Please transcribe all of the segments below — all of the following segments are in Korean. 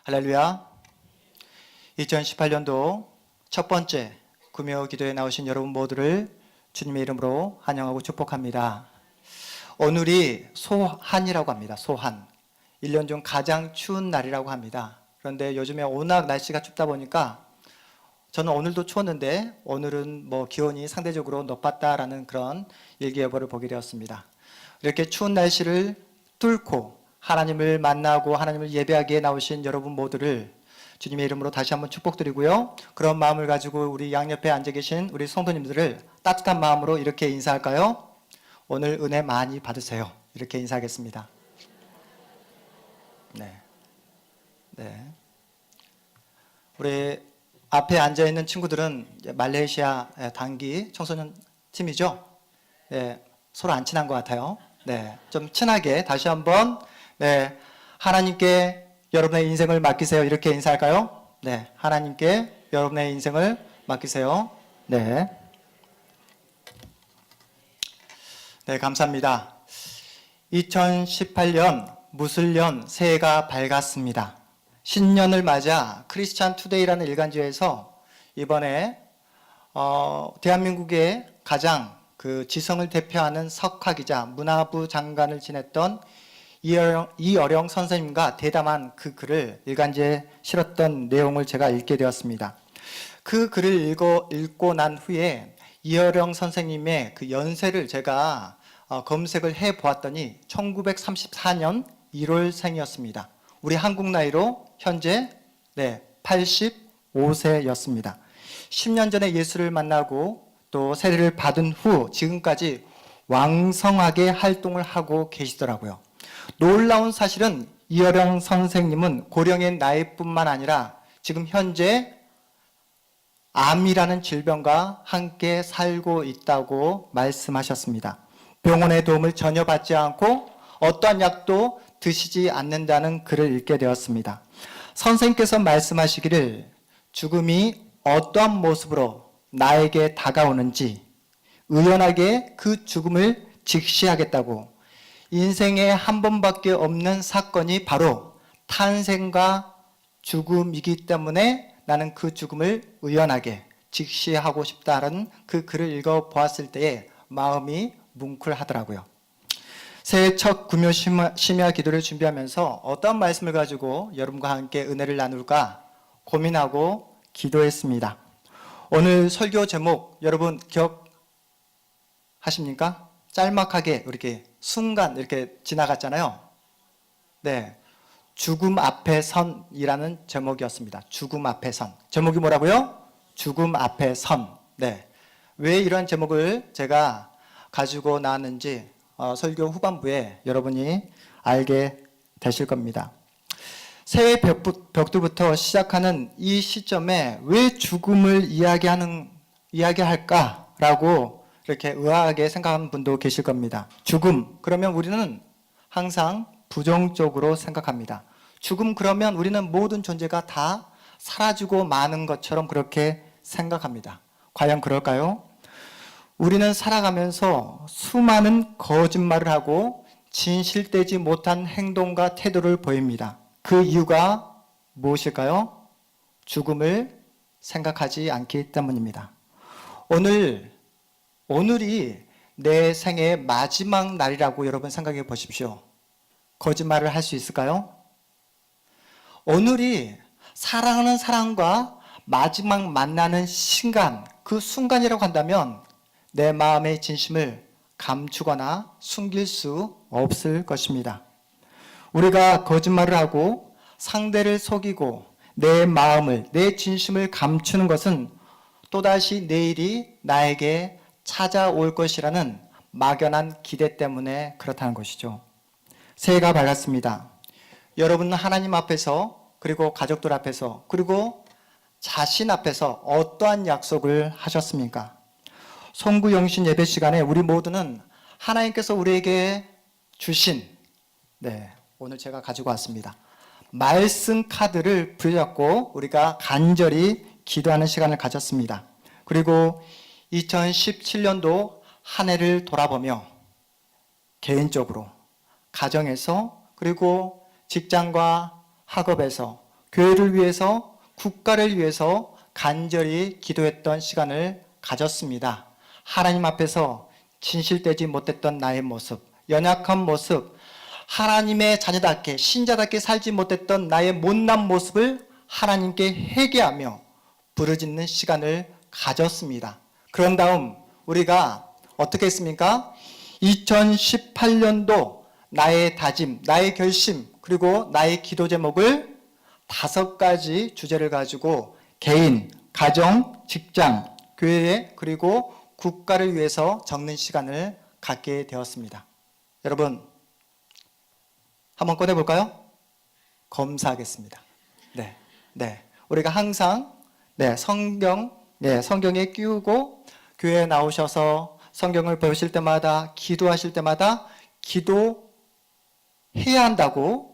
할렐루야. 2018년도 첫 번째 금요 기도에 나오신 여러분 모두를 주님의 이름으로 환영하고 축복합니다. 오늘이 소한이라고 합니다. 소한. 1년 중 가장 추운 날이라고 합니다. 그런데 요즘에 워낙 날씨가 춥다 보니까 저는 오늘도 추웠는데 오늘은 기온이 상대적으로 높았다라는 그런 일기예보를 보게 되었습니다. 이렇게 추운 날씨를 뚫고 하나님을 만나고 하나님을 예배하기에 나오신 여러분 모두를 주님의 이름으로 다시 한번 축복드리고요. 그런 마음을 가지고 우리 양옆에 앉아 계신 우리 성도님들을 따뜻한 마음으로 이렇게 인사할까요? 오늘 은혜 많이 받으세요. 이렇게 인사하겠습니다. 네. 우리 앞에 앉아 있는 친구들은 말레이시아 단기 청소년 팀이죠. 네, 서로 안 친한 것 같아요. 네, 좀 친하게 다시 한번 하나님께 여러분의 인생을 맡기세요. 이렇게 인사할까요? 네, 하나님께 여러분의 인생을 맡기세요. 네, 감사합니다. 2018년 무술년 새해가 밝았습니다. 신년을 맞아 크리스찬 투데이라는 일간지에서 이번에 대한민국의 가장 그 지성을 대표하는 석학이자 문화부 장관을 지냈던 이어령 선생님과 대담한 그 글을 일간지에 실었던 내용을 제가 읽게 되었습니다. 그 글을 읽고 난 후에 이어령 선생님의 그 연세를 제가 검색을 해 보았더니 1934년 1월생이었습니다. 우리 한국 나이로 현재 85세였습니다. 10년 전에 예수를 만나고 또 세례를 받은 후 지금까지 왕성하게 활동을 하고 계시더라고요. 놀라운 사실은 이어령 선생님은 고령의 나이뿐만 아니라 지금 현재 암이라는 질병과 함께 살고 있다고 말씀하셨습니다. 병원의 도움을 전혀 받지 않고 어떠한 약도 드시지 않는다는 글을 읽게 되었습니다. 선생님께서 말씀하시기를 죽음이 어떠한 모습으로 나에게 다가오는지 의연하게 그 죽음을 직시하겠다고, 인생에 한 번밖에 없는 사건이 바로 탄생과 죽음이기 때문에 나는 그 죽음을 의연하게 직시하고 싶다는 그 글을 읽어보았을 때에 마음이 뭉클하더라고요. 새해 첫 금요 심야 기도를 준비하면서 어떤 말씀을 가지고 여러분과 함께 은혜를 나눌까 고민하고 기도했습니다. 오늘 설교 제목 여러분 기억하십니까? 짤막하게 이렇게 순간 이렇게 지나갔잖아요. 네, 죽음 앞에 선이라는 제목이었습니다. 죽음 앞에 선. 제목이 뭐라고요? 죽음 앞에 선. 네, 왜 이런 제목을 제가 가지고 나왔는지 설교 후반부에 여러분이 알게 되실 겁니다. 새해 벽두부터 시작하는 이 시점에 왜 죽음을 이야기할까라고 이렇게 의아하게 생각하는 분도 계실 겁니다. 죽음, 그러면 우리는 항상 부정적으로 생각합니다. 죽음 그러면 우리는 모든 존재가 다 사라지고 마는 것처럼 그렇게 생각합니다. 과연 그럴까요? 우리는 살아가면서 수많은 거짓말을 하고 진실되지 못한 행동과 태도를 보입니다. 그 이유가 무엇일까요? 죽음을 생각하지 않기 때문입니다. 오늘이 내 생의 마지막 날이라고 여러분 생각해 보십시오. 거짓말을 할 수 있을까요? 오늘이 사랑하는 사람과 마지막 만나는 순간, 그 순간이라고 한다면 내 마음의 진심을 감추거나 숨길 수 없을 것입니다. 우리가 거짓말을 하고 상대를 속이고 내 마음을, 내 진심을 감추는 것은 또다시 내일이 나에게 찾아올 것이라는 막연한 기대 때문에 그렇다는 것이죠. 새해가 밝았습니다. 여러분은 하나님 앞에서, 그리고 가족들 앞에서, 그리고 자신 앞에서 어떠한 약속을 하셨습니까? 송구영신 예배 시간에 우리 모두는 하나님께서 우리에게 주신, 오늘 제가 가지고 왔습니다. 말씀 카드를 붙잡고 우리가 간절히 기도하는 시간을 가졌습니다. 그리고 2017년도 한 해를 돌아보며 개인적으로, 가정에서, 그리고 직장과 학업에서 교회를 위해서, 국가를 위해서 간절히 기도했던 시간을 가졌습니다. 하나님 앞에서 진실되지 못했던 나의 모습, 연약한 모습, 하나님의 자녀답게, 신자답게 살지 못했던 나의 못난 모습을 하나님께 회개하며 부르짖는 시간을 가졌습니다. 그런 다음 우리가 어떻게 했습니까? 2018년도 나의 다짐, 나의 결심, 그리고 나의 기도 제목을 5가지 주제를 가지고 개인, 가정, 직장, 교회, 그리고 국가를 위해서 적는 시간을 갖게 되었습니다. 여러분, 한번 꺼내볼까요? 검사하겠습니다. 네. 우리가 항상 성경에 끼우고 교회에 나오셔서 성경을 보실 때마다, 기도하실 때마다 기도해야 한다고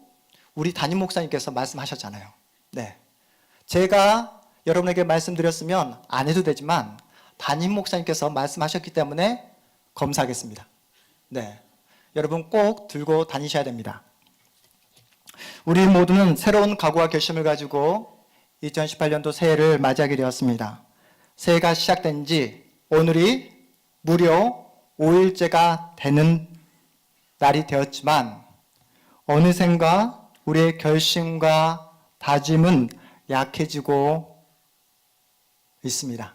우리 담임 목사님께서 말씀하셨잖아요. 네. 제가 여러분에게 말씀드렸으면 안 해도 되지만 담임 목사님께서 말씀하셨기 때문에 검사하겠습니다. 네. 여러분 꼭 들고 다니셔야 됩니다. 우리 모두는 새로운 각오와 결심을 가지고 2018년도 새해를 맞이하게 되었습니다. 새해가 시작된 지 오늘이 무려 5일째가 되는 날이 되었지만 어느샌가 우리의 결심과 다짐은 약해지고 있습니다.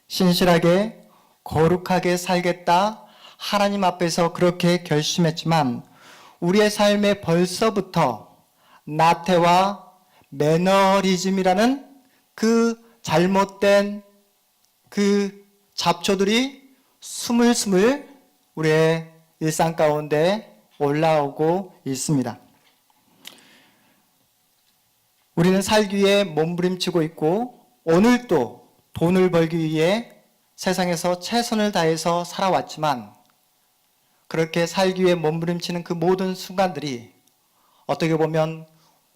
신실하게 거룩하게 살겠다 하나님 앞에서 그렇게 결심했지만 우리의 삶에 벌써부터 나태와 매너리즘이라는 그 잘못된 그 잡초들이 스물스물 우리의 일상 가운데 올라오고 있습니다. 우리는 살기 위해 몸부림치고 있고 오늘도 돈을 벌기 위해 세상에서 최선을 다해서 살아왔지만 그렇게 살기 위해 몸부림치는 그 모든 순간들이 어떻게 보면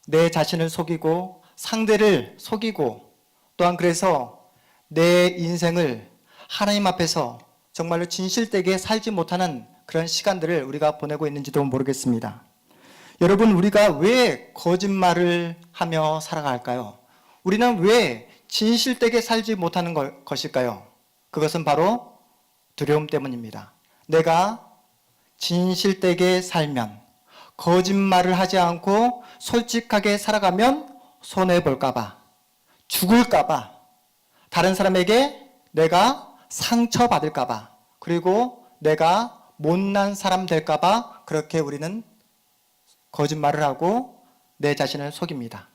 내 자신을 속이고 상대를 속이고 또한 그래서 내 인생을 하나님 앞에서 정말로 진실되게 살지 못하는 그런 시간들을 우리가 보내고 있는지도 모르겠습니다. 여러분, 우리가 왜 거짓말을 하며 살아갈까요? 우리는 왜 진실되게 살지 못하는 것일까요? 그것은 바로 두려움 때문입니다. 내가 진실되게 살면, 거짓말을 하지 않고 솔직하게 살아가면 손해볼까봐, 죽을까봐, 다른 사람에게 내가 상처받을까봐, 그리고 내가 못난 사람 될까봐 그렇게 우리는 거짓말을 하고 내 자신을 속입니다.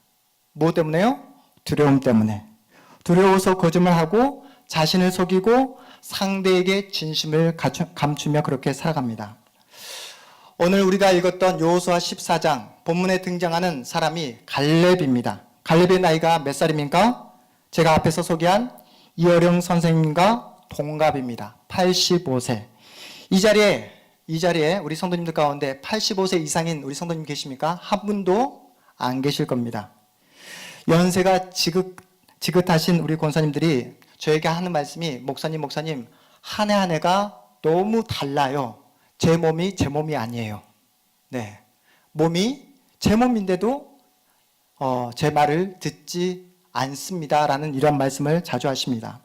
뭐 때문에요? 두려움 때문에. 두려워서 거짓말하고 자신을 속이고 상대에게 진심을 감추며 그렇게 살아갑니다. 오늘 우리가 읽었던 여호수아 14장 본문에 등장하는 사람이 갈렙입니다. 갈렙의 나이가 몇 살입니까? 제가 앞에서 소개한 이어령 선생님과 동갑입니다. 85세. 이 자리에 우리 성도님들 가운데 85세 이상인 우리 성도님 계십니까? 한 분도 안 계실 겁니다. 연세가 지긋하신 우리 권사님들이 저에게 하는 말씀이 목사님 한 해 한 해가 너무 달라요. 제 몸이 제 몸이 아니에요. 네, 몸이 제 몸인데도 제 말을 듣지 않습니다라는 이런 말씀을 자주 하십니다.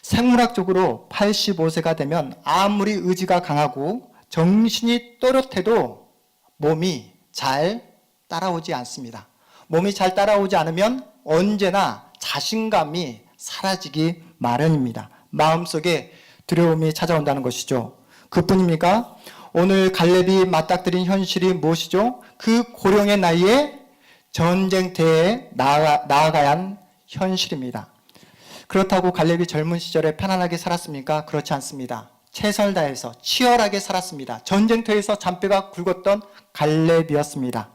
생물학적으로 85세가 되면 아무리 의지가 강하고 정신이 또렷해도 몸이 잘 따라오지 않습니다. 몸이 잘 따라오지 않으면 언제나 자신감이 사라지기 마련입니다. 마음속에 두려움이 찾아온다는 것이죠. 그뿐입니까? 오늘 갈렙이 맞닥뜨린 현실이 무엇이죠? 그 고령의 나이에 전쟁터에 나아가야 한 현실입니다. 그렇다고 갈렙이 젊은 시절에 편안하게 살았습니까? 그렇지 않습니다. 최선을 다해서 치열하게 살았습니다. 전쟁터에서 잔뼈가 굵었던 갈렙이었습니다.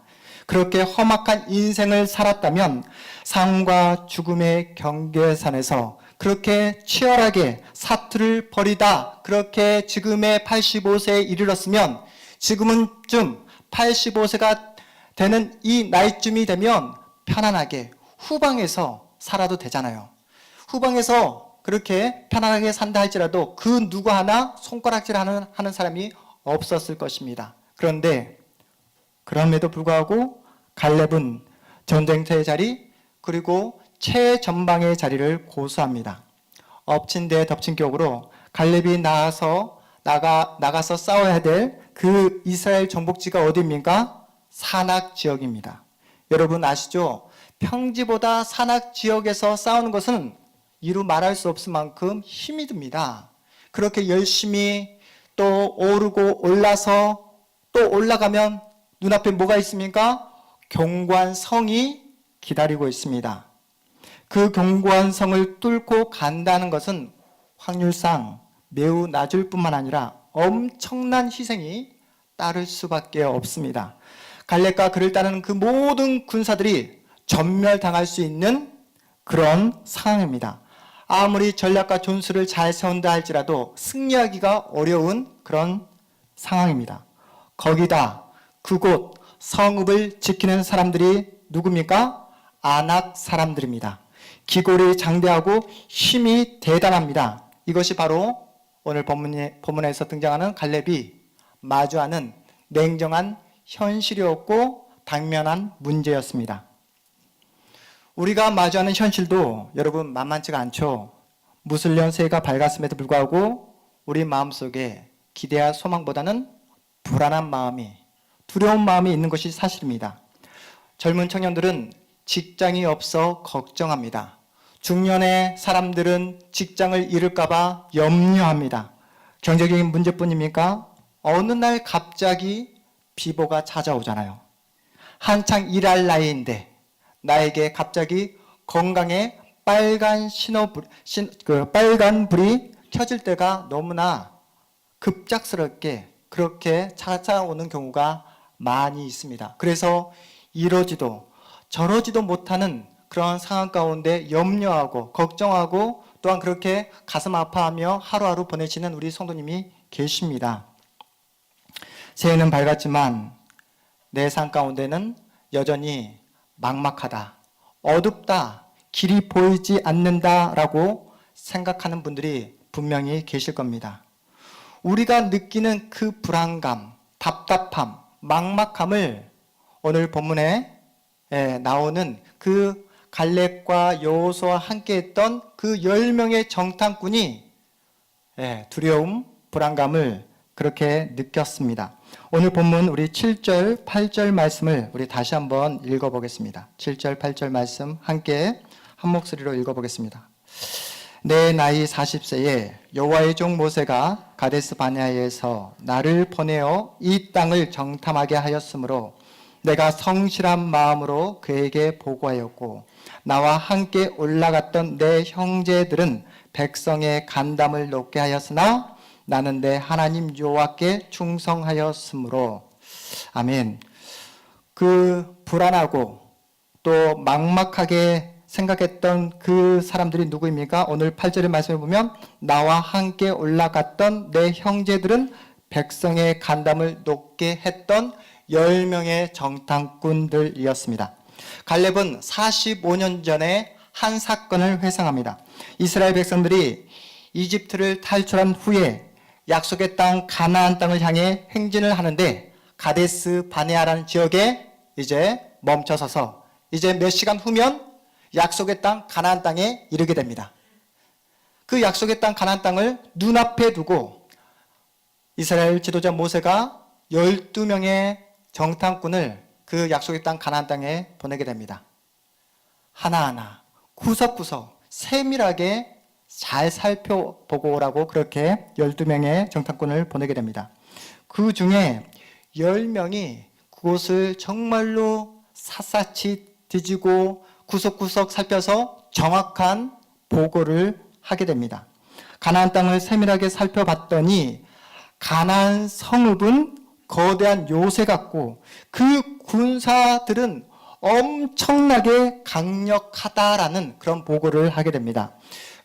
그렇게 험악한 인생을 살았다면 삶과 죽음의 경계선에서 그렇게 치열하게 사투를 벌이다 그렇게 지금의 85세에 이르렀으면 지금은 85세가 되는 이 나이쯤이 되면 편안하게 후방에서 살아도 되잖아요. 후방에서 그렇게 편안하게 산다 할지라도 그 누구 하나 손가락질 하는 사람이 없었을 것입니다. 그런데 그럼에도 불구하고 갈렙은 전쟁터의 자리, 그리고 최전방의 자리를 고수합니다. 엎친 데 덮친 격으로 갈렙이 나가서 싸워야 될 그 이스라엘 정복지가 어디입니까? 산악 지역입니다. 여러분 아시죠? 평지보다 산악 지역에서 싸우는 것은 이루 말할 수 없을 만큼 힘이 듭니다. 그렇게 열심히 또 오르고 올라서 또 올라가면 눈앞에 뭐가 있습니까? 견고한 성이 기다리고 있습니다. 그 견고한 성을 뚫고 간다는 것은 확률상 매우 낮을 뿐만 아니라 엄청난 희생이 따를 수밖에 없습니다. 갈렙과 그를 따르는 그 모든 군사들이 전멸당할 수 있는 그런 상황입니다. 아무리 전략과 전술을 잘 세운다 할지라도 승리하기가 어려운 그런 상황입니다. 거기다 그곳 성읍을 지키는 사람들이 누굽니까? 아낙 사람들입니다. 기골이 장대하고 힘이 대단합니다. 이것이 바로 오늘 본문에서 등장하는 갈렙이 마주하는 냉정한 현실이었고 당면한 문제였습니다. 우리가 마주하는 현실도 여러분 만만치가 않죠. 무술년 새해가 밝았음에도 불구하고 우리 마음속에 기대와 소망보다는 불안한 마음이, 두려운 마음이 있는 것이 사실입니다. 젊은 청년들은 직장이 없어 걱정합니다. 중년의 사람들은 직장을 잃을까 봐 염려합니다. 경제적인 문제뿐입니까? 어느 날 갑자기 비보가 찾아오잖아요. 한창 일할 나이인데 나에게 갑자기 건강에 빨간 빨간 불이 켜질 때가 너무나 급작스럽게 그렇게 찾아오는 경우가 많이 있습니다. 그래서 이러지도 저러지도 못하는 그런 상황 가운데 염려하고 걱정하고 또한 그렇게 가슴 아파하며 하루하루 보내시는 우리 성도님이 계십니다. 새해는 밝았지만 내 삶 가운데는 여전히 막막하다, 어둡다, 길이 보이지 않는다라고 생각하는 분들이 분명히 계실 겁니다. 우리가 느끼는 그 불안감, 답답함, 막막함을 오늘 본문에 나오는 그 갈렙과 여호수아와 함께했던 그 10명의 정탐꾼이 두려움, 불안감을 그렇게 느꼈습니다. 오늘 본문 우리 7절, 8절 말씀을 우리 다시 한번 읽어보겠습니다. 7절, 8절 말씀 함께 한 목소리로 읽어보겠습니다. 내 나이 40세에 여호와의 종 모세가 가데스 바네아에서 나를 보내어 이 땅을 정탐하게 하였으므로 내가 성실한 마음으로 그에게 보고하였고 나와 함께 올라갔던 내 형제들은 백성의 간담을 높게 하였으나 나는 내 하나님 여호와께 충성하였으므로. 아멘. 그 불안하고 또 막막하게 생각했던 그 사람들이 누구입니까? 오늘 8절의 말씀을 보면 나와 함께 올라갔던 내 형제들은 백성의 간담을 높게 했던 10명의 정탐꾼들이었습니다. 갈렙은 45년 전에 한 사건을 회상합니다. 이스라엘 백성들이 이집트를 탈출한 후에 약속의 땅 가나안 땅을 향해 행진을 하는데 가데스 바네아라는 지역에 이제 멈춰서서 이제 몇 시간 후면 약속의 땅 가나안 땅에 이르게 됩니다. 그 약속의 땅 가나안 땅을 눈앞에 두고 이스라엘 지도자 모세가 12명의 정탐꾼을 그 약속의 땅 가나안 땅에 보내게 됩니다. 하나하나 구석구석 세밀하게 잘 살펴보고 오라고 그렇게 12명의 정탐꾼을 보내게 됩니다. 그 중에 10명이 그곳을 정말로 샅샅이 뒤지고 구석구석 살펴서 정확한 보고를 하게 됩니다. 가나안 땅을 세밀하게 살펴봤더니 가나안 성읍은 거대한 요새 같고 그 군사들은 엄청나게 강력하다라는 그런 보고를 하게 됩니다.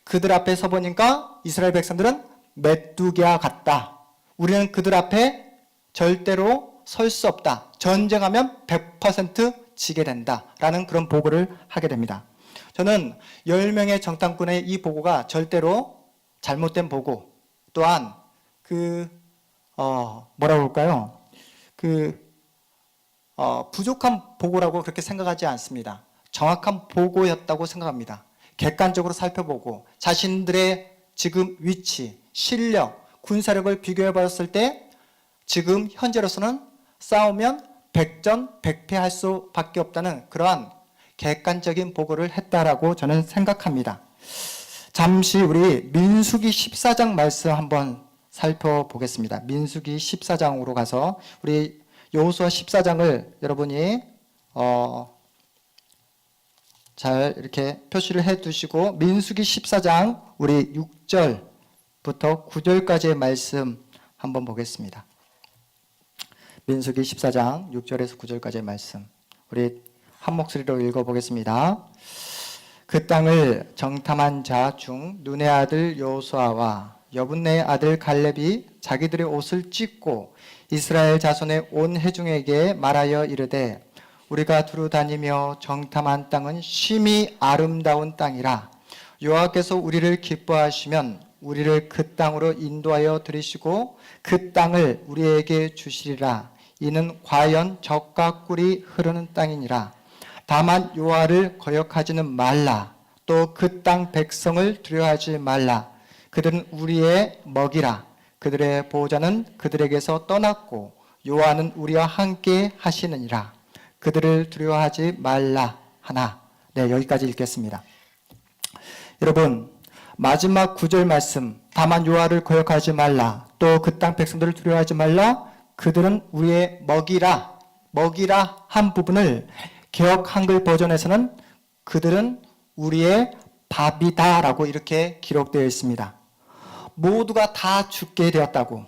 그들 앞에 서 보니까 이스라엘 백성들은 메뚜기와 같다. 우리는 그들 앞에 절대로 설 수 없다. 전쟁하면 100% 지게 된다라는 그런 보고를 하게 됩니다. 저는 10명의 정탐꾼의 이 보고가 절대로 잘못된 보고, 또한 뭐라고 볼까요? 부족한 보고라고 그렇게 생각하지 않습니다. 정확한 보고였다고 생각합니다. 객관적으로 살펴보고 자신들의 지금 위치, 실력, 군사력을 비교해 봤을 때 지금 현재로서는 싸우면 백전백패할 수밖에 없다는 그러한 객관적인 보고를 했다라고 저는 생각합니다. 잠시 우리 민수기 14장 말씀 한번 살펴보겠습니다. 민수기 14장으로 가서 우리 여호수아 14장을 여러분이 잘 이렇게 표시를 해 두시고 민수기 14장 우리 6절부터 9절까지의 말씀 한번 보겠습니다. 민수기 14장 6절에서 9절까지의 말씀 우리 한 목소리로 읽어보겠습니다. 그 땅을 정탐한 자 중 눈의 아들 여호수아와 여분네의 아들 갈렙이 자기들의 옷을 찢고 이스라엘 자손의 온 회중에게 말하여 이르되 우리가 두루 다니며 정탐한 땅은 심히 아름다운 땅이라 여호와께서 우리를 기뻐하시면 우리를 그 땅으로 인도하여 들이시고 그 땅을 우리에게 주시리라. 이는 과연 젖과 꿀이 흐르는 땅이니라. 다만 여호와를 거역하지는 말라. 또 그 땅 백성을 두려워하지 말라. 그들은 우리의 먹이라. 그들의 보호자는 그들에게서 떠났고 여호와는 우리와 함께 하시느니라. 그들을 두려워하지 말라 하나. 네, 여기까지 읽겠습니다. 여러분, 마지막 9절 말씀, 다만 여호와를 거역하지 말라. 또 그 땅 백성들을 두려워하지 말라. 그들은 우리의 먹이라 한 부분을 개역 한글 버전에서는 그들은 우리의 밥이다 라고 이렇게 기록되어 있습니다. 모두가 다 죽게 되었다고,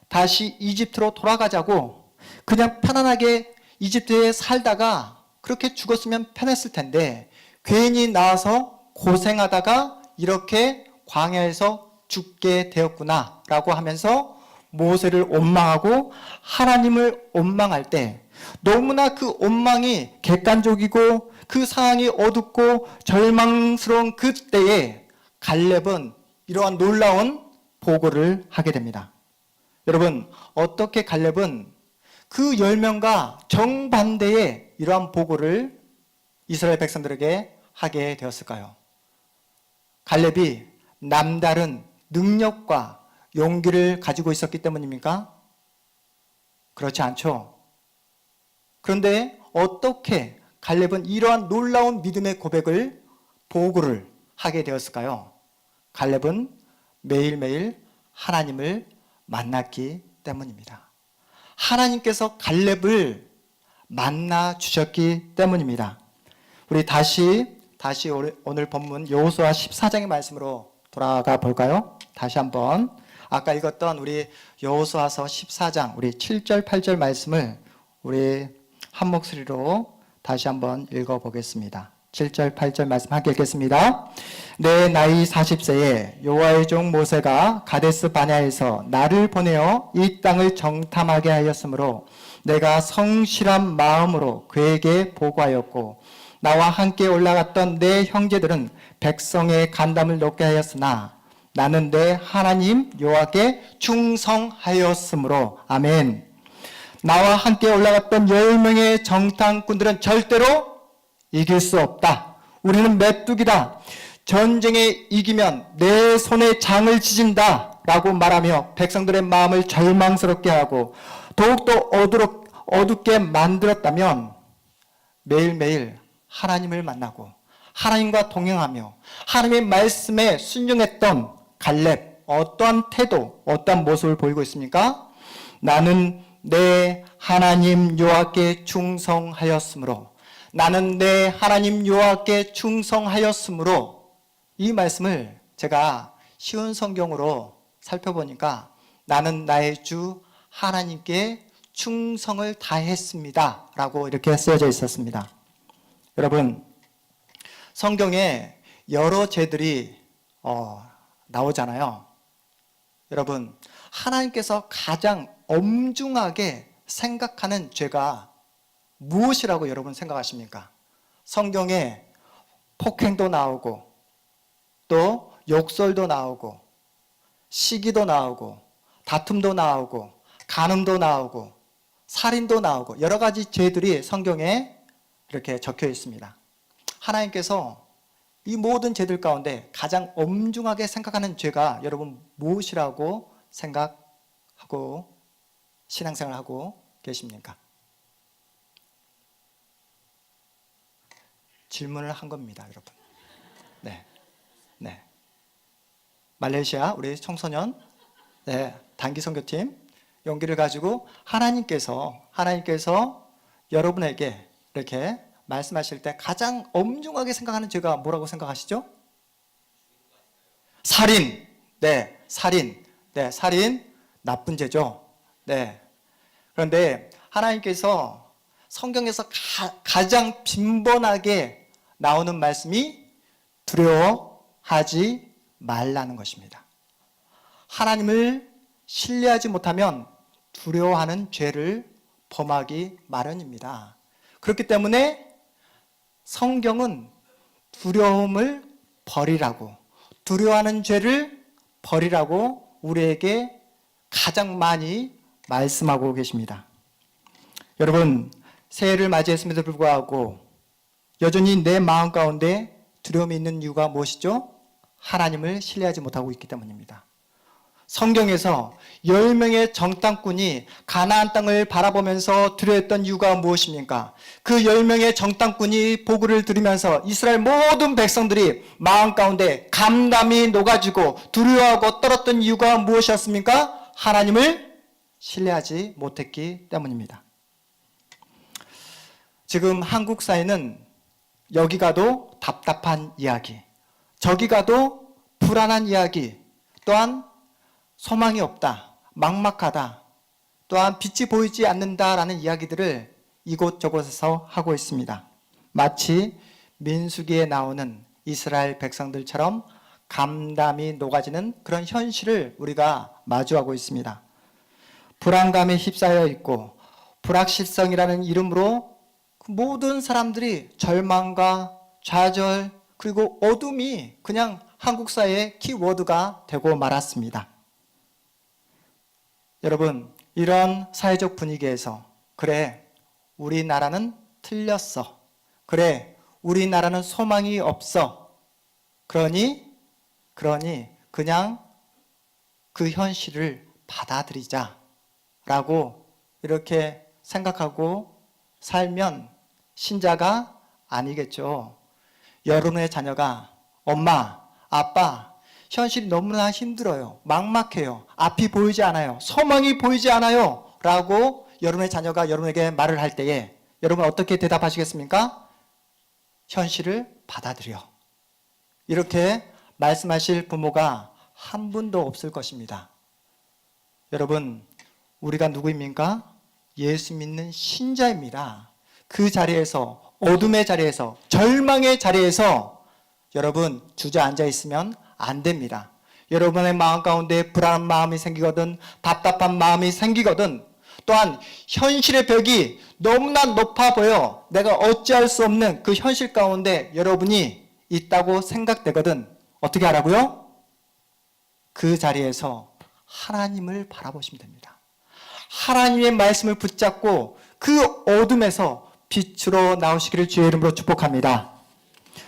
다시 이집트로 돌아가자고, 그냥 편안하게 이집트에 살다가 그렇게 죽었으면 편했을 텐데 괜히 나와서 고생하다가 이렇게 광야에서 죽게 되었구나 라고 하면서 모세를 원망하고 하나님을 원망할 때 너무나 그 원망이 객관적이고 그 상황이 어둡고 절망스러운 그때에 갈렙은 이러한 놀라운 보고를 하게 됩니다. 여러분, 어떻게 갈렙은 그 10명과 정반대의 이러한 보고를 이스라엘 백성들에게 하게 되었을까요? 갈렙이 남다른 능력과 용기를 가지고 있었기 때문입니까? 그렇지 않죠. 그런데 어떻게 갈렙은 이러한 놀라운 믿음의 고백을 보고를 하게 되었을까요? 갈렙은 매일매일 하나님을 만났기 때문입니다. 하나님께서 갈렙을 만나 주셨기 때문입니다. 우리 다시 오늘 본문 여호수아 14장의 말씀으로 돌아가 볼까요? 다시 한번 아까 읽었던 우리 여호수아서 14장 우리 7절 8절 말씀을 우리 한 목소리로 다시 한번 읽어보겠습니다. 7절 8절 말씀 함께 읽겠습니다. 내 나이 40세에 여호와의 종 모세가 가데스 바냐에서 나를 보내어 이 땅을 정탐하게 하였으므로 내가 성실한 마음으로 그에게 보고하였고 나와 함께 올라갔던 내 형제들은 백성의 간담을 높게 하였으나 나는 내 하나님 여호와께 충성하였으므로 아멘. 나와 함께 올라갔던 10명의 정탐꾼들은 절대로 이길 수 없다. 우리는 메뚜기다. 전쟁에 이기면 내 손에 장을 지진다 라고 말하며 백성들의 마음을 절망스럽게 하고 더욱더 어둡게 만들었다면 매일매일 하나님을 만나고 하나님과 동행하며 하나님의 말씀에 순종했던 갈렙, 어떠한 태도, 어떠한 모습을 보이고 있습니까? 나는 내 하나님 여호와께 충성하였으므로, 나는 내 하나님 여호와께 충성하였으므로, 이 말씀을 제가 쉬운 성경으로 살펴보니까 나는 나의 주 하나님께 충성을 다했습니다 라고 이렇게 쓰여져 있었습니다. 여러분, 성경에 여러 죄들이 나오잖아요. 여러분, 하나님께서 가장 엄중하게 생각하는 죄가 무엇이라고 여러분 생각하십니까? 성경에 폭행도 나오고 또 욕설도 나오고 시기도 나오고 다툼도 나오고 간음도 나오고 살인도 나오고 여러 가지 죄들이 성경에 이렇게 적혀 있습니다. 하나님께서 이 모든 죄들 가운데 가장 엄중하게 생각하는 죄가 여러분 무엇이라고 생각하고 신앙생활하고 계십니까? 질문을 한 겁니다, 여러분. 네. 말레이시아 우리 청소년 단기 선교팀 용기를 가지고 하나님께서 여러분에게 이렇게 말씀하실 때 가장 엄중하게 생각하는 죄가 뭐라고 생각하시죠? 살인. 살인 나쁜 죄죠. 그런데 하나님께서 성경에서 가장 빈번하게 나오는 말씀이 두려워하지 말라는 것입니다. 하나님을 신뢰하지 못하면 두려워하는 죄를 범하기 마련입니다. 그렇기 때문에 성경은 두려움을 버리라고, 두려워하는 죄를 버리라고 우리에게 가장 많이 말씀하고 계십니다. 여러분, 새해를 맞이했음에도 불구하고 여전히 내 마음 가운데 두려움이 있는 이유가 무엇이죠? 하나님을 신뢰하지 못하고 있기 때문입니다. 성경에서 10명의 정탐꾼이 가나안 땅을 바라보면서 두려워했던 이유가 무엇입니까? 그 10명의 정탐꾼이 보고를 들으면서 이스라엘 모든 백성들이 마음 가운데 감담이 녹아지고 두려워하고 떨었던 이유가 무엇이었습니까? 하나님을 신뢰하지 못했기 때문입니다. 지금 한국 사회는 여기 가도 답답한 이야기, 저기 가도 불안한 이야기, 또한 소망이 없다, 막막하다, 또한 빛이 보이지 않는다라는 이야기들을 이곳저곳에서 하고 있습니다. 마치 민수기에 나오는 이스라엘 백성들처럼 감담이 녹아지는 그런 현실을 우리가 마주하고 있습니다. 불안감에 휩싸여 있고 불확실성이라는 이름으로 모든 사람들이 절망과 좌절 그리고 어둠이 그냥 한국 사회의 키워드가 되고 말았습니다. 여러분, 이런 사회적 분위기에서 그래, 우리나라는 틀렸어. 그래, 우리나라는 소망이 없어. 그러니 그냥 그 현실을 받아들이자 라고 이렇게 생각하고 살면 신자가 아니겠죠. 여러분의 자녀가 엄마, 아빠, 현실이 너무나 힘들어요. 막막해요. 앞이 보이지 않아요. 소망이 보이지 않아요. 라고 여러분의 자녀가 여러분에게 말을 할 때에 여러분 어떻게 대답하시겠습니까? 현실을 받아들여. 이렇게 말씀하실 부모가 한 분도 없을 것입니다. 여러분, 우리가 누구입니까? 예수 믿는 신자입니다. 그 자리에서, 어둠의 자리에서, 절망의 자리에서 여러분 주저앉아 있으면 안 됩니다. 여러분의 마음 가운데 불안한 마음이 생기거든, 답답한 마음이 생기거든, 또한 현실의 벽이 너무나 높아 보여 내가 어찌할 수 없는 그 현실 가운데 여러분이 있다고 생각되거든, 어떻게 하라고요? 그 자리에서 하나님을 바라보시면 됩니다. 하나님의 말씀을 붙잡고 그 어둠에서 빛으로 나오시기를 주의 이름으로 축복합니다.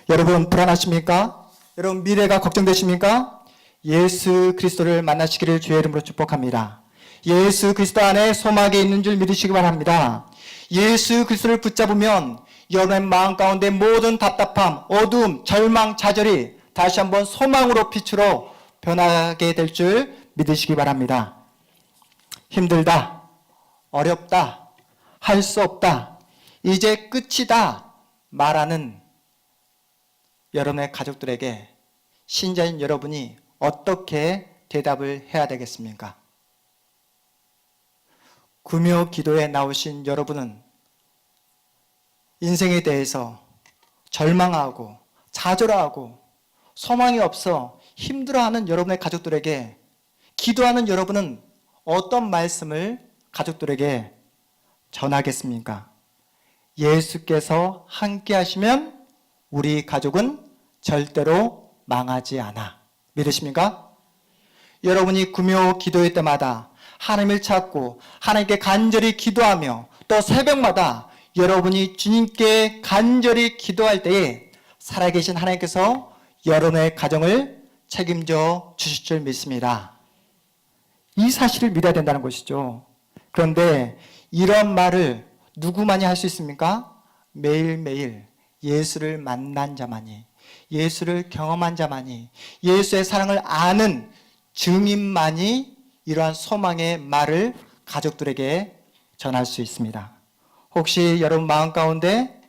여러분 불안하십니까? 여러분 미래가 걱정되십니까? 예수 그리스도를 만나시기를 주의 이름으로 축복합니다. 예수 그리스도 안에 소망이 있는 줄 믿으시기 바랍니다. 예수 그리스도를 붙잡으면 여러분의 마음 가운데 모든 답답함, 어두움, 절망, 좌절이 다시 한번 소망으로 빛으로 변하게 될 줄 믿으시기 바랍니다. 힘들다, 어렵다, 할 수 없다, 이제 끝이다 말하는 여러분의 가족들에게 신자인 여러분이 어떻게 대답을 해야 되겠습니까? 구묘 기도에 나오신 여러분은 인생에 대해서 절망하고 좌절하고 소망이 없어 힘들어하는 여러분의 가족들에게 기도하는 여러분은 어떤 말씀을 가족들에게 전하겠습니까? 예수께서 함께 하시면 우리 가족은 절대로 망하지 않아. 믿으십니까? 여러분이 구묘 기도할 때마다 하나님을 찾고 하나님께 간절히 기도하며 또 새벽마다 여러분이 주님께 간절히 기도할 때에 살아계신 하나님께서 여러분의 가정을 책임져 주실 줄 믿습니다. 이 사실을 믿어야 된다는 것이죠. 그런데 이런 말을 누구만이 할 수 있습니까? 매일매일 예수를 만난 자만이, 예수를 경험한 자만이, 예수의 사랑을 아는 증인만이 이러한 소망의 말을 가족들에게 전할 수 있습니다. 혹시 여러분 마음 가운데,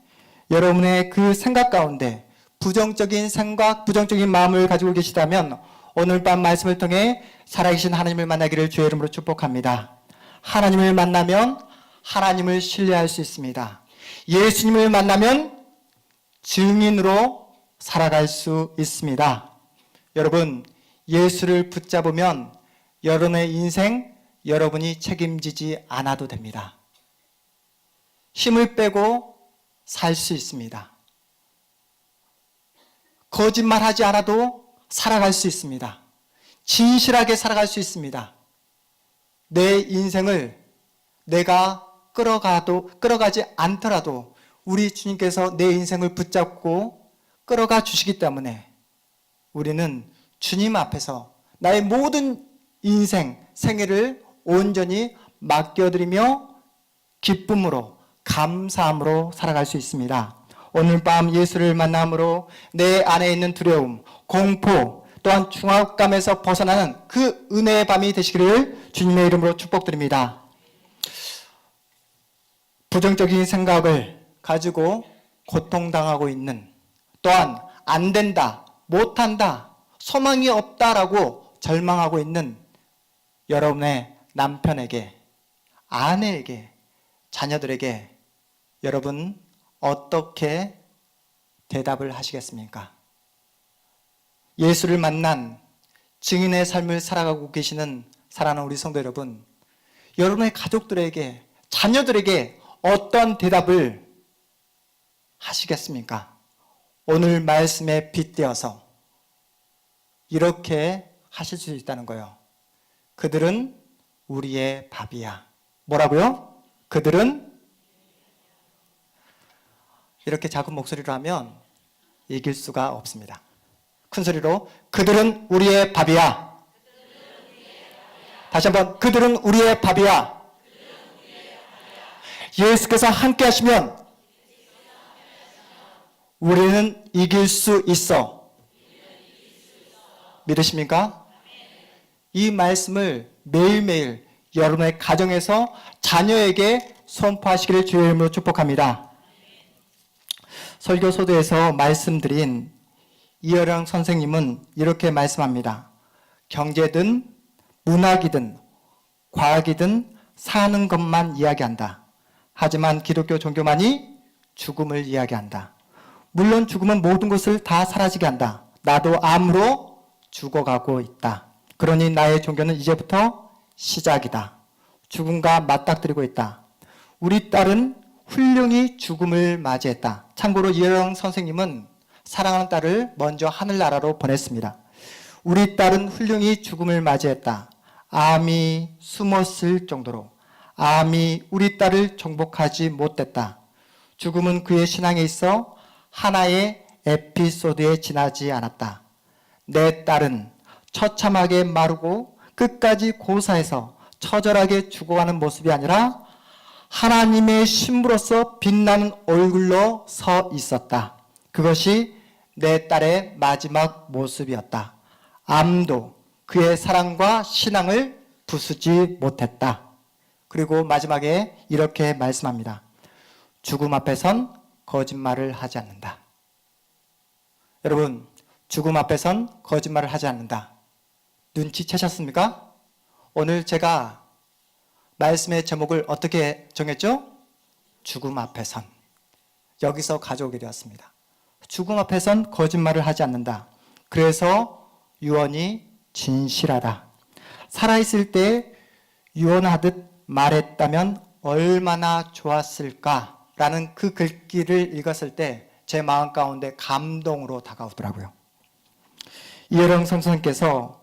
여러분의 그 생각 가운데 부정적인 생각, 부정적인 마음을 가지고 계시다면 오늘 밤 말씀을 통해 살아계신 하나님을 만나기를 주의 이름으로 축복합니다. 하나님을 만나면 하나님을 신뢰할 수 있습니다. 예수님을 만나면 증인으로 살아갈 수 있습니다. 여러분, 예수를 붙잡으면 여러분의 인생, 여러분이 책임지지 않아도 됩니다. 힘을 빼고 살 수 있습니다. 거짓말하지 않아도 살아갈 수 있습니다. 진실하게 살아갈 수 있습니다. 내 인생을 내가 끌어가지 않더라도 우리 주님께서 내 인생을 붙잡고 끌어가 주시기 때문에 우리는 주님 앞에서 나의 모든 인생, 생애를 온전히 맡겨드리며 기쁨으로, 감사함으로 살아갈 수 있습니다. 오늘 밤 예수를 만남으로 내 안에 있는 두려움, 공포, 또한 중압감에서 벗어나는 그 은혜의 밤이 되시기를 주님의 이름으로 축복드립니다. 부정적인 생각을 가지고 고통당하고 있는, 또한 안 된다, 못한다, 소망이 없다라고 절망하고 있는 여러분의 남편에게, 아내에게, 자녀들에게 여러분 어떻게 대답을 하시겠습니까? 예수를 만난 증인의 삶을 살아가고 계시는 사랑하는 우리 성도 여러분, 여러분의 가족들에게, 자녀들에게 어떤 대답을 하시겠습니까? 오늘 말씀에 빗대어서 이렇게 하실 수 있다는 거예요. 그들은 우리의 밥이야. 뭐라고요? 그들은 이렇게 작은 목소리로 하면 이길 수가 없습니다. 큰 소리로 그들은 우리의 밥이야. 다시 한번 그들은 우리의 밥이야. 예수께서 함께 하시면 우리는 이길 수 있어. 믿으십니까? 이 말씀을 매일매일 여러분의 가정에서 자녀에게 선포하시기를 주의 이름으로 축복합니다. 설교소도에서 말씀드린 이어령 선생님은 이렇게 말씀합니다. 경제든 문학이든 과학이든 사는 것만 이야기한다. 하지만 기독교 종교만이 죽음을 이야기한다. 물론 죽음은 모든 것을 다 사라지게 한다. 나도 암으로 죽어가고 있다. 그러니 나의 종교는 이제부터 시작이다. 죽음과 맞닥뜨리고 있다. 우리 딸은 훌륭히 죽음을 맞이했다. 참고로 이어령 선생님은 사랑하는 딸을 먼저 하늘나라로 보냈습니다. 우리 딸은 훌륭히 죽음을 맞이했다. 암이 숨었을 정도로 암이 우리 딸을 정복하지 못했다. 죽음은 그의 신앙에 있어 하나의 에피소드에 지나지 않았다. 내 딸은 처참하게 마르고 끝까지 고사해서 처절하게 죽어가는 모습이 아니라 하나님의 신부로서 빛나는 얼굴로 서 있었다. 그것이 내 딸의 마지막 모습이었다. 암도 그의 사랑과 신앙을 부수지 못했다. 그리고 마지막에 이렇게 말씀합니다. 죽음 앞에선 거짓말을 하지 않는다. 여러분, 죽음 앞에선 거짓말을 하지 않는다. 눈치채셨습니까? 오늘 제가 말씀의 제목을 어떻게 정했죠? 죽음 앞에선. 여기서 가져오게 되었습니다. 죽음 앞에선 거짓말을 하지 않는다. 그래서 유언이 진실하다. 살아있을 때 유언하듯 말했다면 얼마나 좋았을까라는 그 글귀를 읽었을 때 제 마음 가운데 감동으로 다가오더라고요. 이혜령 선생님께서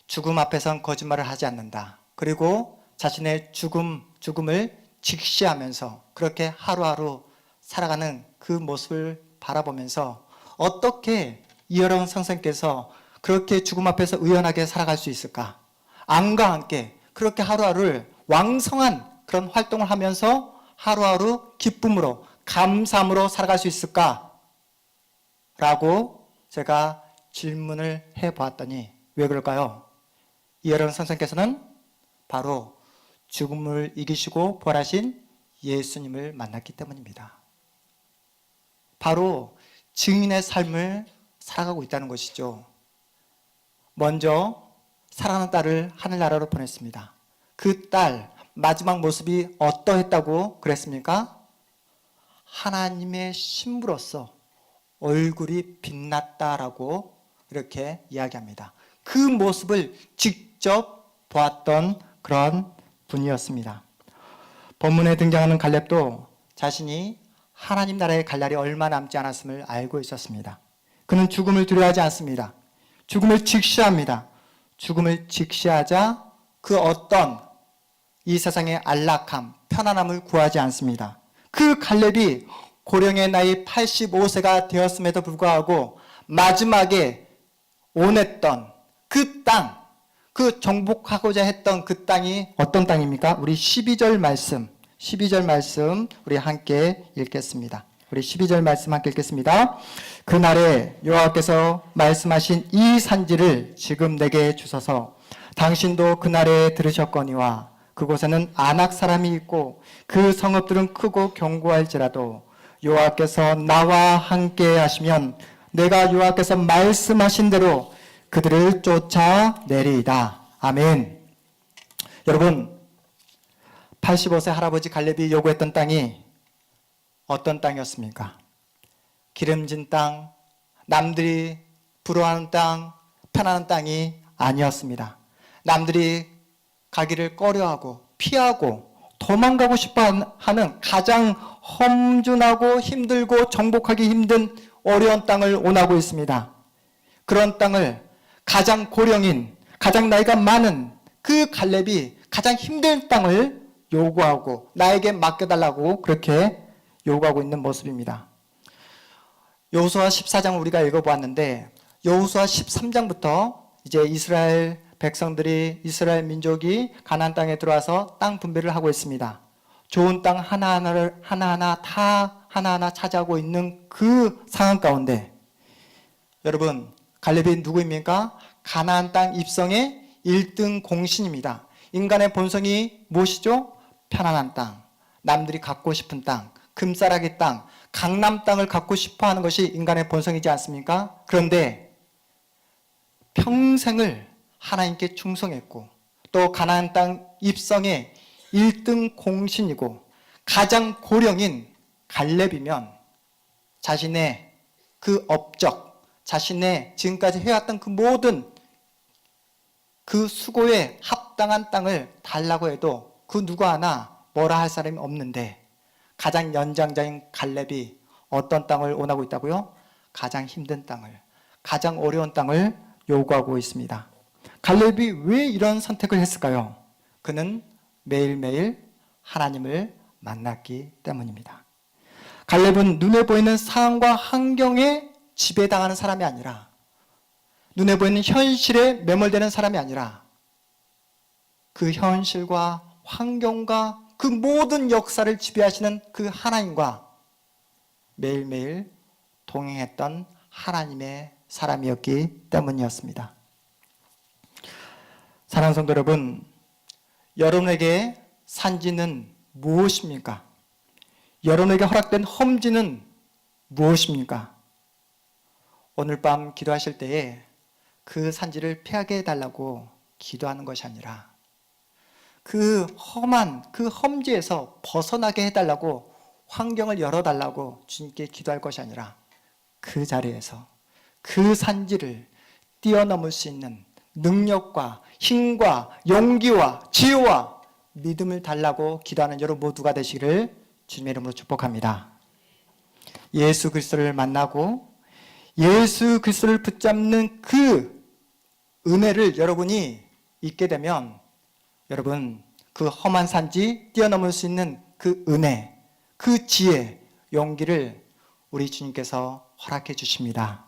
죽음 앞에선 거짓말을 하지 않는다. 그리고 자신의 죽음을 직시하면서 그렇게 하루하루 살아가는 그 모습을 바라보면서 어떻게 이여론 선생께서 그렇게 죽음 앞에서 의연하게 살아갈 수 있을까? 암과 함께 그렇게 하루하루를 왕성한 그런 활동을 하면서 하루하루 기쁨으로 감사함으로 살아갈 수 있을까? 라고 제가 질문을 해보았더니 왜 그럴까요? 이여론 선생께서는 바로 죽음을 이기시고 부활하신 예수님을 만났기 때문입니다. 바로 증인의 삶을 살아가고 있다는 것이죠. 먼저 사랑하는 딸을 하늘나라로 보냈습니다. 그 딸 마지막 모습이 어떠했다고 그랬습니까? 하나님의 신부로서 얼굴이 빛났다라고 이렇게 이야기합니다. 그 모습을 직접 보았던 그런 분이었습니다. 본문에 등장하는 갈렙도 자신이 하나님 나라에 갈 날이 얼마 남지 않았음을 알고 있었습니다. 그는 죽음을 두려워하지 않습니다. 죽음을 직시합니다. 죽음을 직시하자 그 어떤 이 세상의 안락함, 편안함을 구하지 않습니다. 그 갈렙이 고령의 나이 85세가 되었음에도 불구하고 마지막에 원했던 그 땅, 그 정복하고자 했던 그 땅이 어떤 땅입니까? 우리 12절 말씀 우리 함께 읽겠습니다. 우리 12절 말씀 함께 읽겠습니다. 그날에 여호와께서 말씀하신 이 산지를 지금 내게 주소서. 당신도 그날에 들으셨거니와 그곳에는 아낙 사람이 있고 그 성읍들은 크고 견고할지라도 여호와께서 나와 함께 하시면 내가 여호와께서 말씀하신 대로 그들을 쫓아내리이다. 아멘. 여러분, 85세 할아버지 갈렙이 요구했던 땅이 어떤 땅이었습니까? 기름진 땅, 남들이 부러워하는 땅, 편안한 땅이 아니었습니다. 남들이 가기를 꺼려하고 피하고 도망가고 싶어 하는 가장 험준하고 힘들고 정복하기 힘든 어려운 땅을 원하고 있습니다. 그런 땅을 가장 고령인, 가장 나이가 많은 그 갈렙이 가장 힘든 땅을 요구하고 나에게 맡겨달라고 그렇게 요구하고 있는 모습입니다. 여호수아 14장을 우리가 읽어보았는데 여호수아 13장부터 이제 이스라엘 백성들이 이스라엘 민족이 가나안 땅에 들어와서 땅 분배를 하고 있습니다. 좋은 땅 하나하나 차지하고 있는 그 상황 가운데 여러분 갈렙이 누구입니까? 가나안 땅 입성의 1등 공신입니다. 인간의 본성이 무엇이죠? 편안한 땅, 남들이 갖고 싶은 땅, 금싸라기 땅, 강남 땅을 갖고 싶어하는 것이 인간의 본성이지 않습니까? 그런데 평생을 하나님께 충성했고 또 가나안 땅 입성의 1등 공신이고 가장 고령인 갈렙이면 자신의 그 업적, 자신의 지금까지 해왔던 그 모든 그 수고에 합당한 땅을 달라고 해도 그 누구 하나 뭐라 할 사람이 없는데 가장 연장자인 갈렙이 어떤 땅을 원하고 있다고요? 가장 힘든 땅을, 가장 어려운 땅을 요구하고 있습니다. 갈렙이 왜 이런 선택을 했을까요? 그는 매일매일 하나님을 만났기 때문입니다. 갈렙은 눈에 보이는 상황과 환경에 지배당하는 사람이 아니라 눈에 보이는 현실에 매몰되는 사람이 아니라 그 현실과 환경과 그 모든 역사를 지배하시는 그 하나님과 매일매일 동행했던 하나님의 사람이었기 때문이었습니다. 사랑하는 성도 여러분, 여러분에게 산지는 무엇입니까? 여러분에게 허락된 험지는 무엇입니까? 오늘 밤 기도하실 때에 그 산지를 피하게 해달라고 기도하는 것이 아니라 그 험한 그 험지에서 벗어나게 해달라고 환경을 열어달라고 주님께 기도할 것이 아니라 그 자리에서 그 산지를 뛰어넘을 수 있는 능력과 힘과 용기와 지혜와 믿음을 달라고 기도하는 여러분 모두가 되시기를 주님의 이름으로 축복합니다. 예수 그리스도를 만나고 예수 그리스도를 붙잡는 그 은혜를 여러분이 잊게 되면 여러분 그 험한 산지 뛰어넘을 수 있는 그 은혜, 그 지혜, 용기를 우리 주님께서 허락해 주십니다.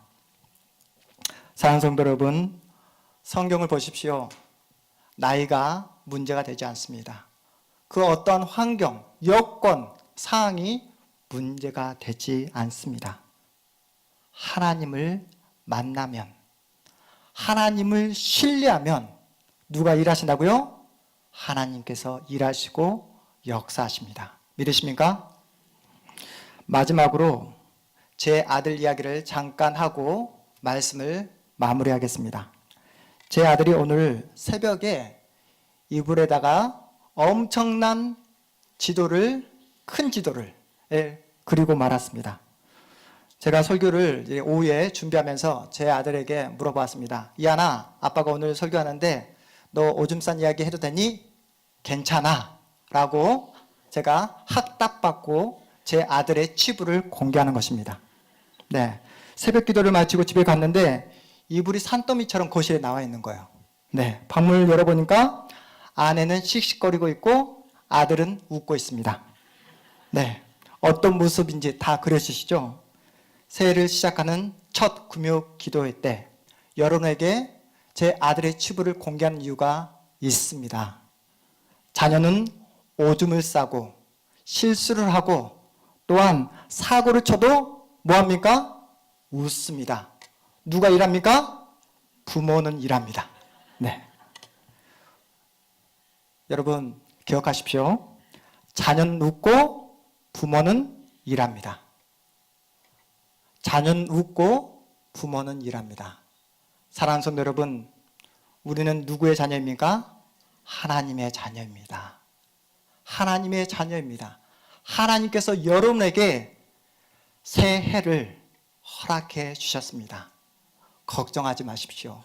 사랑하는 성도 여러분, 성경을 보십시오. 나이가 문제가 되지 않습니다. 그 어떠한 환경, 여건, 상황이 문제가 되지 않습니다. 하나님을 만나면, 하나님을 신뢰하면 누가 일하신다고요? 하나님께서 일하시고 역사하십니다. 믿으십니까? 마지막으로 제 아들 이야기를 잠깐 하고 말씀을 마무리하겠습니다. 제 아들이 오늘 새벽에 이불에다가 엄청난 큰 지도를 그리고 말았습니다. 제가 설교를 오후에 준비하면서 제 아들에게 물어봤습니다. 이하나, 아빠가 오늘 설교하는데 너 오줌 싼 이야기 해도 되니? 괜찮아 라고 제가 학답받고 제 아들의 치부를 공개하는 것입니다. 네, 새벽 기도를 마치고 집에 갔는데 이불이 산더미처럼 거실에 나와 있는 거예요. 네, 방문을 열어보니까 아내는 씩씩거리고 있고 아들은 웃고 있습니다. 네, 어떤 모습인지 다 그려지시죠? 새해를 시작하는 첫 금요 기도회 때 여러분에게 제 아들의 치부를 공개하는 이유가 있습니다. 자녀는 오줌을 싸고 실수를 하고 또한 사고를 쳐도 뭐합니까? 웃습니다. 누가 일합니까? 부모는 일합니다. 네. 여러분 기억하십시오. 자녀는 웃고 부모는 일합니다. 자녀는 웃고 부모는 일합니다. 사랑하는 성도 여러분, 우리는 누구의 자녀입니까? 하나님의 자녀입니다. 하나님의 자녀입니다. 하나님께서 여러분에게 새해를 허락해 주셨습니다. 걱정하지 마십시오.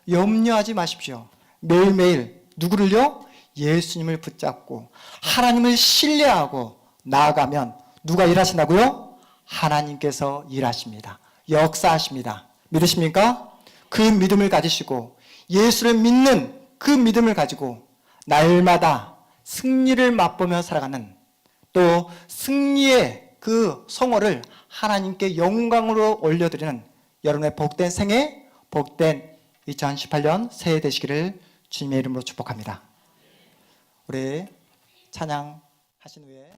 염려하지 마십시오. 매일매일 누구를요? 예수님을 붙잡고 하나님을 신뢰하고 나아가면 누가 일하신다고요? 하나님께서 일하십니다. 역사하십니다. 믿으십니까? 그 믿음을 가지시고 예수를 믿는 그 믿음을 가지고 날마다 승리를 맛보며 살아가는, 또 승리의 그 성호를 하나님께 영광으로 올려드리는 여러분의 복된 생애, 복된 2018년 새해 되시기를 주님의 이름으로 축복합니다. 우리 찬양하신 후에